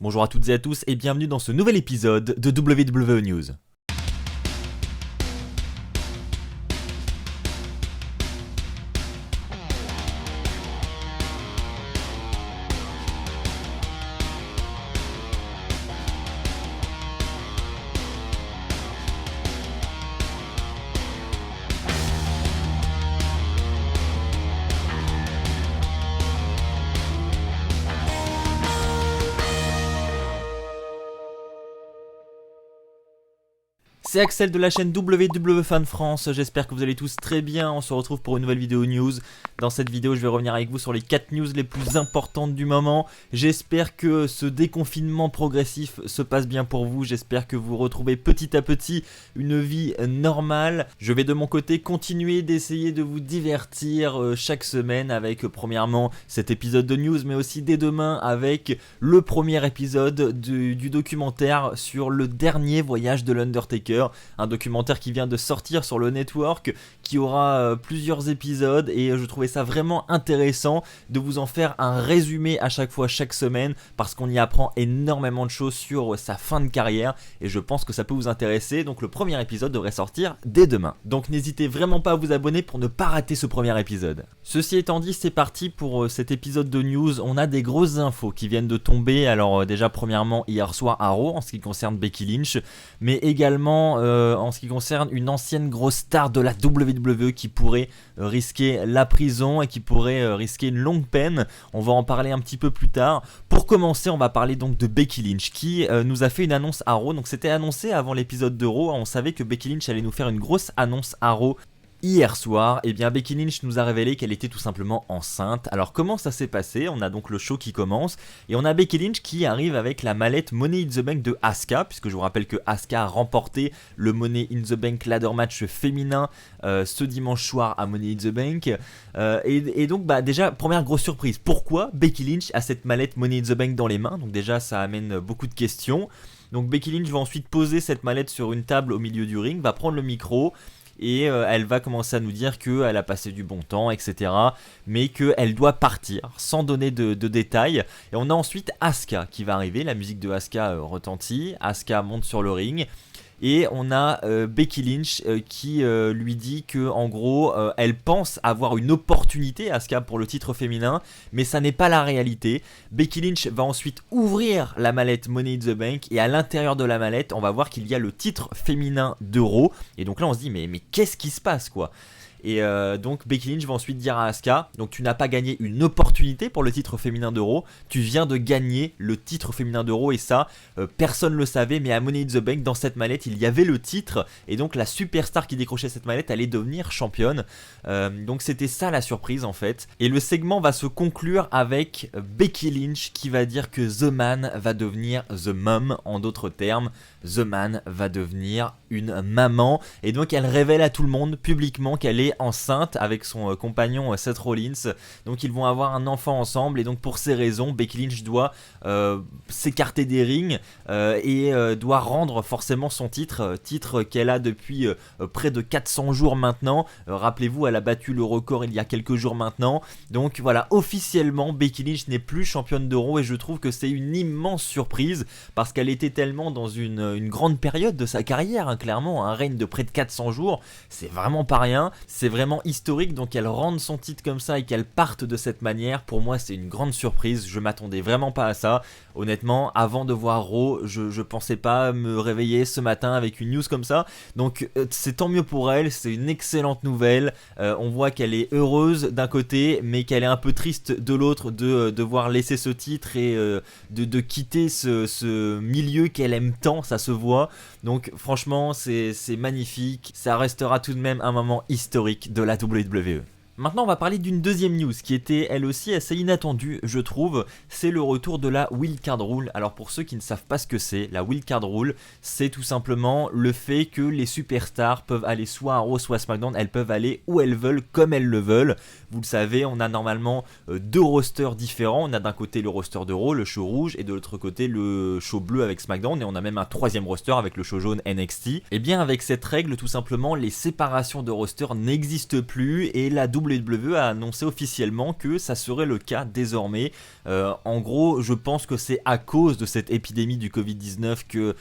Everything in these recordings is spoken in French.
Bonjour à toutes et à tous et bienvenue dans ce nouvel épisode de WWE News. C'est Axel de la chaîne WWE Fan France, j'espère que vous allez tous très bien, on se retrouve pour une nouvelle vidéo news. Dans cette vidéo je vais revenir avec vous sur les 4 news les plus importantes du moment. J'espère que ce déconfinement progressif se passe bien pour vous, j'espère que vous retrouvez petit à petit une vie normale. Je vais de mon côté continuer d'essayer de vous divertir chaque semaine avec premièrement cet épisode de news, mais aussi dès demain avec le premier épisode du documentaire sur le dernier voyage de l'Undertaker. Un documentaire qui vient de sortir sur le network, qui aura plusieurs épisodes et je trouvais ça vraiment intéressant de vous en faire un résumé à chaque fois, chaque semaine, parce qu'on y apprend énormément de choses sur sa fin de carrière et je pense que ça peut vous intéresser. Donc le premier épisode devrait sortir dès demain. Donc n'hésitez vraiment pas à vous abonner pour ne pas rater ce premier épisode. Ceci étant dit, c'est parti pour cet épisode de news. On a des grosses infos qui viennent de tomber. Alors déjà premièrement hier soir à Raw en ce qui concerne Becky Lynch, mais également en ce qui concerne une ancienne grosse star de la WWE qui pourrait risquer la prison et qui pourrait risquer une longue peine. On va en parler un petit peu plus tard. Pour commencer, on va parler donc de Becky Lynch qui nous a fait une annonce à Raw. Donc c'était annoncé avant l'épisode de Raw. On savait que Becky Lynch allait nous faire une grosse annonce à Raw. Hier soir, eh bien Becky Lynch nous a révélé qu'elle était tout simplement enceinte. Alors comment ça s'est passé? On a donc le show qui commence et on a Becky Lynch qui arrive avec la mallette Money in the Bank de Asuka, puisque je vous rappelle que Asuka a remporté le Money in the Bank ladder match féminin ce dimanche soir à Money in the Bank. Et donc déjà première grosse surprise, pourquoi Becky Lynch a cette mallette Money in the Bank dans les mains? Donc déjà ça amène beaucoup de questions. Donc Becky Lynch va ensuite poser cette mallette sur une table au milieu du ring, va prendre le micro et elle va commencer à nous dire qu'elle a passé du bon temps, etc. Mais qu'elle doit partir sans donner de détails. Et on a ensuite Asuka qui va arriver, la musique de Asuka retentit, Asuka monte sur le ring. Et on a Becky Lynch qui lui dit que en gros elle pense avoir une opportunité Asuka pour le titre féminin, mais ça n'est pas la réalité. Becky Lynch va ensuite ouvrir la mallette Money in the Bank et à l'intérieur de la mallette on va voir qu'il y a le titre féminin de Raw. Et donc là on se dit mais qu'est-ce qui se passe quoi? Et donc Becky Lynch va ensuite dire à Asuka, donc tu n'as pas gagné une opportunité pour le titre féminin d'Euro, tu viens de gagner le titre féminin d'Euro et ça personne ne le savait, mais à Money in the Bank dans cette mallette il y avait le titre et donc la superstar qui décrochait cette mallette allait devenir championne. Donc c'était ça la surprise en fait. Et le segment va se conclure avec Becky Lynch qui va dire que The Man va devenir The Mom, en d'autres termes, The Man va devenir une maman et donc elle révèle à tout le monde publiquement qu'elle est enceinte avec son compagnon Seth Rollins. Donc ils vont avoir un enfant ensemble et donc pour ces raisons Becky Lynch doit s'écarter des rings et doit rendre forcément son titre qu'elle a depuis près de 400 jours maintenant. Rappelez-vous, elle a battu le record il y a quelques jours maintenant. Donc voilà, officiellement Becky Lynch n'est plus championne de Raw et je trouve que c'est une immense surprise parce qu'elle était tellement dans une grande période de sa carrière, hein, clairement, un règne de près de 400 jours, c'est vraiment pas rien, c'est vraiment historique. Donc qu'elle rende son titre comme ça et qu'elle parte de cette manière, pour moi c'est une grande surprise, je m'attendais vraiment pas à ça. Honnêtement, avant de voir Raw, je pensais pas me réveiller ce matin avec une news comme ça, donc c'est tant mieux pour elle, c'est une excellente nouvelle. On voit qu'elle est heureuse d'un côté, mais qu'elle est un peu triste de l'autre de devoir laisser ce titre et de quitter ce milieu qu'elle aime tant, ça se voit. Donc franchement c'est magnifique, ça restera tout de même un moment historique de la WWE. Maintenant on va parler d'une deuxième news qui était elle aussi assez inattendue je trouve, c'est le retour de la Wildcard Rule. Alors pour ceux qui ne savent pas ce que c'est, la Wildcard Rule c'est tout simplement le fait que les superstars peuvent aller soit à Raw soit à SmackDown, elles peuvent aller où elles veulent, comme elles le veulent. Vous le savez, on a normalement deux rosters différents, on a d'un côté le roster de Raw, le show rouge, et de l'autre côté le show bleu avec SmackDown, et on a même un troisième roster avec le show jaune NXT. Et bien avec cette règle tout simplement les séparations de roster n'existent plus et la WWE WWE a annoncé officiellement que ça serait le cas désormais. En gros, je pense que c'est à cause de cette épidémie du Covid-19 que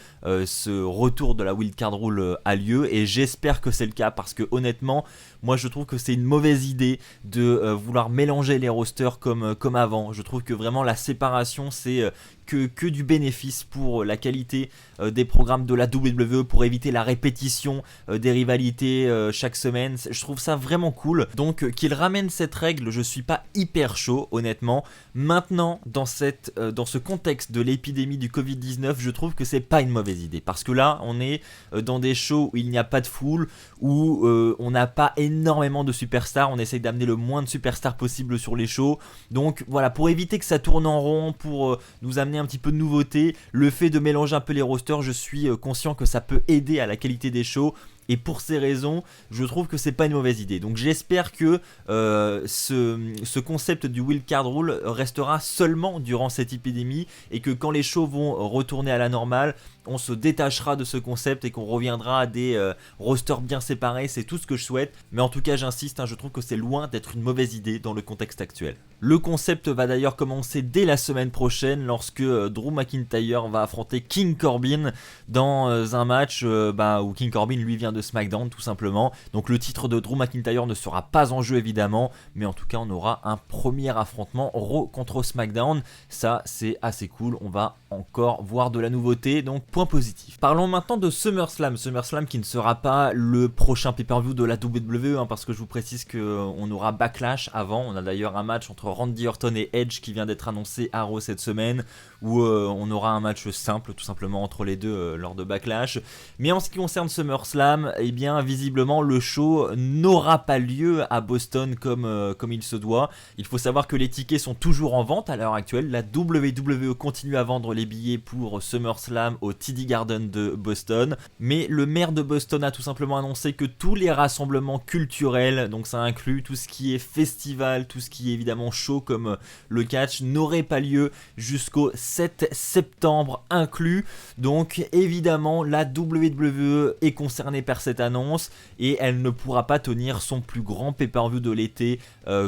ce retour de la Wildcard Rule a lieu, et j'espère que c'est le cas parce que honnêtement, moi je trouve que c'est une mauvaise idée de vouloir mélanger les rosters comme avant. Je trouve que vraiment la séparation c'est que du bénéfice pour la qualité des programmes de la WWE, pour éviter la répétition des rivalités chaque semaine. Je trouve ça vraiment cool. Donc qu'ils ramènent cette règle, je suis pas hyper chaud honnêtement. Maintenant, dans ce contexte de l'épidémie du Covid-19, je trouve que c'est pas une mauvaise idée. Parce que là, on est dans des shows où il n'y a pas de foule, où on n'a pas énormément de superstars. On essaye d'amener le moins de superstars possible sur les shows. Donc voilà, pour éviter que ça tourne en rond, pour nous amener un petit peu de nouveauté, le fait de mélanger un peu les rosters, je suis conscient que ça peut aider à la qualité des shows. Et pour ces raisons, je trouve que c'est pas une mauvaise idée. Donc j'espère que ce concept du Wildcard Rule restera seulement durant cette épidémie, et que quand les shows vont retourner à la normale, on se détachera de ce concept et qu'on reviendra à des rosters bien séparés. C'est tout ce que je souhaite. Mais en tout cas, j'insiste, je trouve que c'est loin d'être une mauvaise idée dans le contexte actuel. Le concept va d'ailleurs commencer dès la semaine prochaine, lorsque Drew McIntyre va affronter King Corbin dans un match où King Corbin lui vient de SmackDown tout simplement. Donc le titre de Drew McIntyre ne sera pas en jeu évidemment, mais en tout cas on aura un premier affrontement Raw contre SmackDown. Ça c'est assez cool, on va encore voir de la nouveauté, donc point positif. Parlons maintenant de SummerSlam qui ne sera pas le prochain pay-per-view de la WWE, parce que je vous précise qu'on aura Backlash avant. On a d'ailleurs un match entre Randy Orton et Edge qui vient d'être annoncé à Raw cette semaine, où on aura un match simple tout simplement entre les deux lors de Backlash. Mais en ce qui concerne SummerSlam, eh bien visiblement le show n'aura pas lieu à Boston comme il se doit. Il faut savoir que les tickets sont toujours en vente à l'heure actuelle. La WWE continue à vendre les billets pour SummerSlam au TD Garden de Boston, mais le maire de Boston a tout simplement annoncé que tous les rassemblements culturels, donc ça inclut tout ce qui est festival, tout ce qui est évidemment show comme le catch, n'auraient pas lieu jusqu'au 7 septembre inclus. Donc évidemment la WWE est concernée par cette annonce et elle ne pourra pas tenir son plus grand pay-per-view de l'été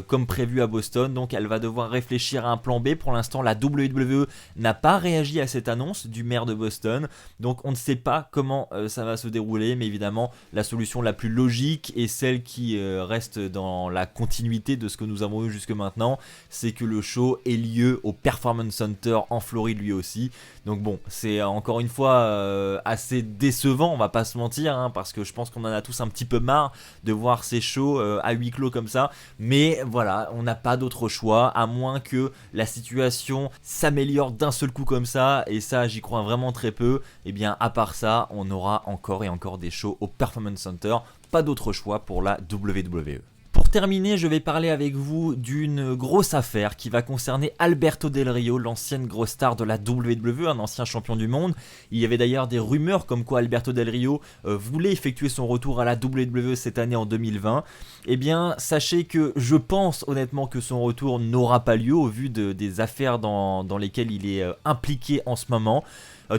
comme prévu à Boston. Donc elle va devoir réfléchir à un plan B. Pour l'instant la WWE n'a pas réagi à cette annonce du maire de Boston, donc on ne sait pas comment ça va se dérouler, mais évidemment la solution la plus logique et celle qui reste dans la continuité de ce que nous avons eu jusque maintenant, c'est que le show ait lieu au Performance Center en Floride lui aussi. Donc bon, c'est encore une fois assez décevant, on va pas se mentir, parce que je pense qu'on en a tous un petit peu marre de voir ces shows à huis clos comme ça, mais voilà, on n'a pas d'autre choix, à moins que la situation s'améliore d'un seul coup comme ça, et ça j'y crois vraiment très peu. Et bien à part ça, on aura encore et encore des shows au Performance Center, pas d'autre choix pour la WWE. Pour terminer, je vais parler avec vous d'une grosse affaire qui va concerner Alberto Del Rio, l'ancienne grosse star de la WWE, un ancien champion du monde. Il y avait d'ailleurs des rumeurs comme quoi Alberto Del Rio voulait effectuer son retour à la WWE cette année en 2020. Eh bien, sachez que je pense honnêtement que son retour n'aura pas lieu au vu des affaires dans lesquelles il est impliqué en ce moment.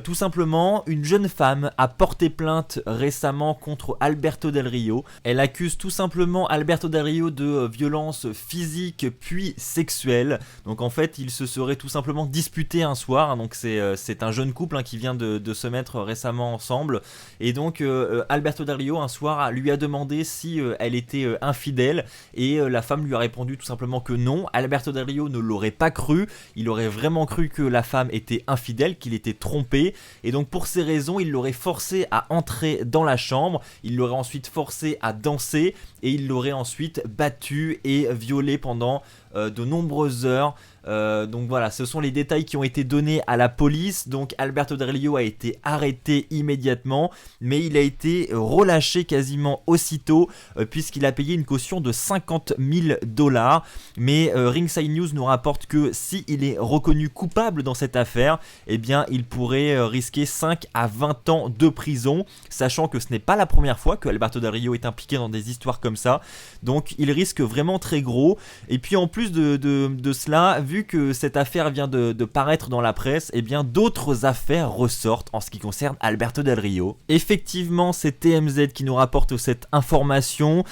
Tout simplement, une jeune femme a porté plainte récemment contre Alberto Del Rio. Elle accuse tout simplement Alberto Del Rio de violences physiques puis sexuelles. Donc en fait, ils se seraient tout simplement disputés un soir. Donc c'est un jeune couple qui vient de se mettre récemment ensemble. Et donc Alberto Del Rio un soir lui a demandé si elle était infidèle. Et la femme lui a répondu tout simplement que non. Alberto Del Rio ne l'aurait pas cru. Il aurait vraiment cru que la femme était infidèle, qu'il était trompé. Et donc pour ces raisons, il l'aurait forcé à entrer dans la chambre, il l'aurait ensuite forcé à danser et il l'aurait ensuite battu et violé pendant de nombreuses heures. Donc voilà, ce sont les détails qui ont été donnés à la police. Donc Alberto Del Rio a été arrêté immédiatement, mais il a été relâché quasiment aussitôt puisqu'il a payé une caution de 50 000 $. Mais Ringside News nous rapporte que s'il est reconnu coupable dans cette affaire, eh bien il pourrait risquer 5 à 20 ans de prison, sachant que ce n'est pas la première fois que Alberto Del Rio est impliqué dans des histoires comme ça. Donc il risque vraiment très gros. Et puis en plus de cela, vu vu que cette affaire vient de paraître dans la presse, eh bien d'autres affaires ressortent en ce qui concerne Alberto Del Rio. Effectivement, c'est TMZ qui nous rapporte cette information.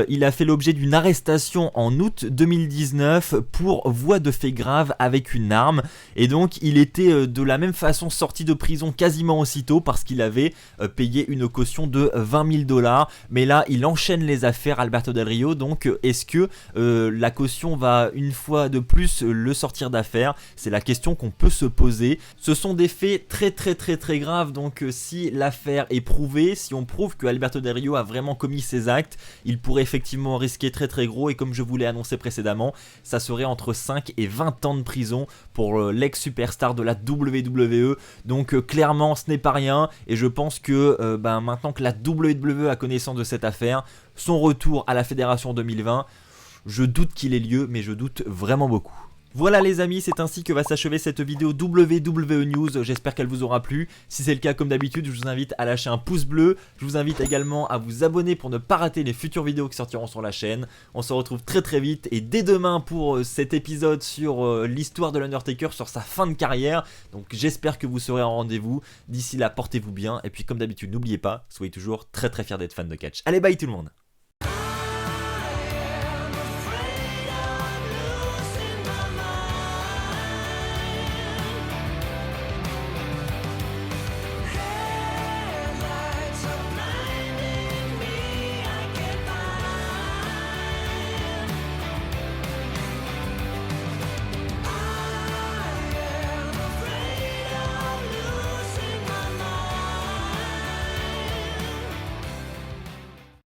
Il a fait l'objet d'une arrestation en août 2019 pour voie de fait grave avec une arme. Et donc il était de la même façon sorti de prison quasiment aussitôt parce qu'il avait payé une caution de 20 000 $. Mais là, il enchaîne les affaires Alberto Del Rio. Donc est-ce que la caution va une fois de plus le sortir d'affaire? C'est la question qu'on peut se poser. Ce sont des faits très graves, donc si l'affaire est prouvée, si on prouve que Alberto Del Rio a vraiment commis ces actes, il pourrait effectivement risquer très gros, et comme je vous l'ai annoncé précédemment, ça serait entre 5 et 20 ans de prison pour l'ex-superstar de la WWE. Donc clairement ce n'est pas rien, et je pense que maintenant que la WWE a connaissance de cette affaire, son retour à la fédération 2020, je doute qu'il ait lieu, mais je doute vraiment beaucoup. Voilà les amis, c'est ainsi que va s'achever cette vidéo WWE News, j'espère qu'elle vous aura plu. Si c'est le cas, comme d'habitude, je vous invite à lâcher un pouce bleu. Je vous invite également à vous abonner pour ne pas rater les futures vidéos qui sortiront sur la chaîne. On se retrouve très vite, et dès demain pour cet épisode sur l'histoire de l'Undertaker, sur sa fin de carrière. Donc j'espère que vous serez en rendez-vous. D'ici là, portez-vous bien, et puis comme d'habitude, n'oubliez pas, soyez toujours très fiers d'être fan de catch. Allez, bye tout le monde.